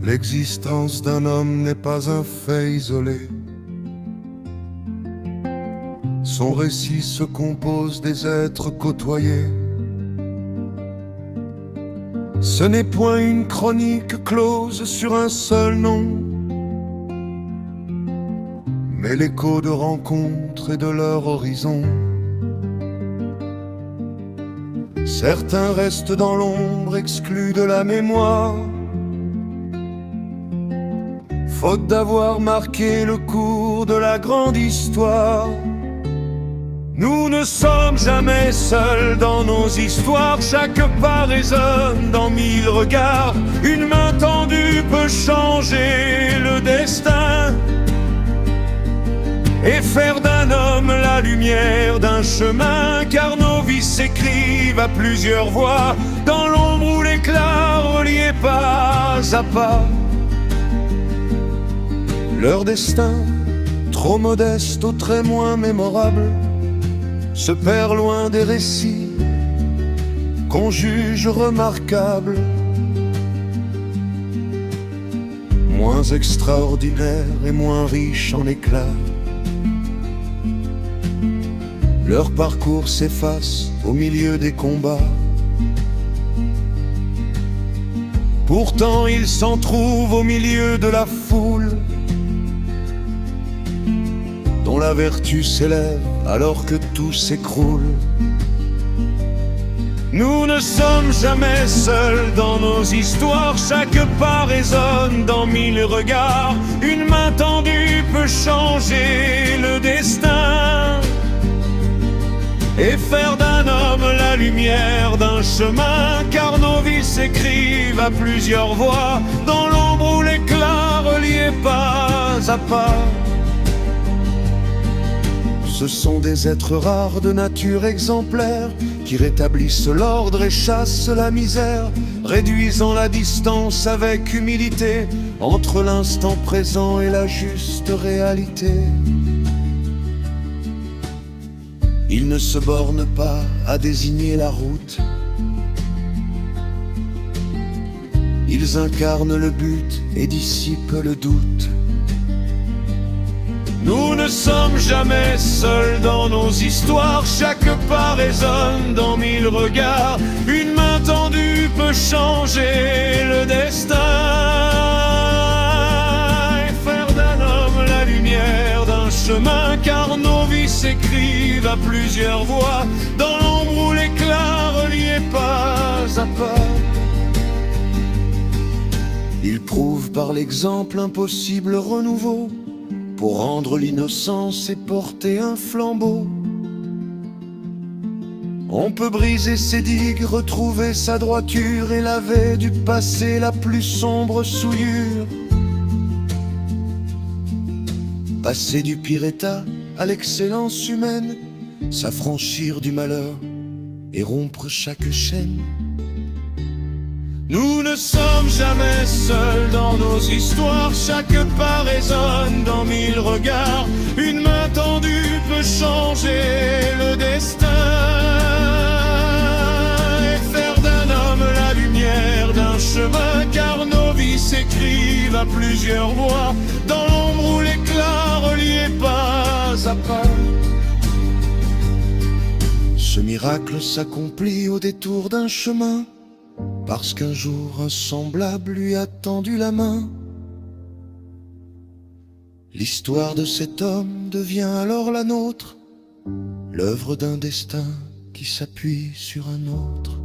L'existence d'un homme n'est pas un fait isolé. Son récit se compose des êtres côtoyés. Ce n'est point une chronique close sur un seul nom, mais l'écho de rencontres et de leur horizon. Certains restent dans l'ombre, exclus de la mémoire, faute d'avoir marqué le cours de la grande histoire. Nous ne sommes jamais seuls dans nos histoires, chaque pas résonne dans mille regards. Une main tendue peut changer le destin et faire d'un homme la lumière d'un chemin, car nos vies s'écrivent à plusieurs voix, dans l'ombre ou l'éclat, reliés pas à pas. Leur destin, trop modeste ou très moins mémorable, se perd loin des récits qu'on juge remarquables, moins extraordinaires et moins riches en éclat. Leur parcours s'efface au milieu des combats. Pourtant ils s'en trouvent au milieu de la foule, dont la vertu s'élève alors que tout s'écroule. Nous ne sommes jamais seuls dans nos histoires, chaque pas résonne dans mille regards. Une main tendue peut changer le destin et faire d'un homme la lumière d'un chemin, car nos vies s'écrivent à plusieurs voix, dans l'ombre ou l'éclat, reliés pas à pas. Ce sont des êtres rares de nature exemplaire, qui rétablissent l'ordre et chassent la misère, réduisant la distance avec humilité entre l'instant présent et la juste réalité. Ils ne se bornent pas à désigner la route, ils incarnent le but et dissipent le doute. Nous ne sommes jamais seuls dans nos histoires, chaque pas résonne dans mille regards. Une main tendue peut changer le destin et faire d'un homme la lumière d'un chemin, car nos vies s'écrivent à plusieurs voix, dans l'ombre ou l'éclat, reliés pas à pas. Ils prouvent par l'exemple un possible renouveau, pour rendre l'innocence et porter un flambeau. On peut briser ses digues, retrouver sa droiture et laver du passé la plus sombre souillure. Passer du pire état à l'excellence humaine, s'affranchir du malheur et rompre chaque chaîne. Nous ne sommes jamais seuls dans nos histoires, chaque pas résonne dans mille regards. Une main tendue peut changer le destin et faire d'un homme la lumière d'un chemin, car nos vies s'écrivent à plusieurs voix, dans l'ombre ou l'éclat, reliés pas à pas. Ce miracle s'accomplit au détour d'un chemin, parce qu'un jour un semblable lui a tendu la main. L'histoire de cet homme devient alors la nôtre, l'œuvre d'un destin qui s'appuie sur un autre.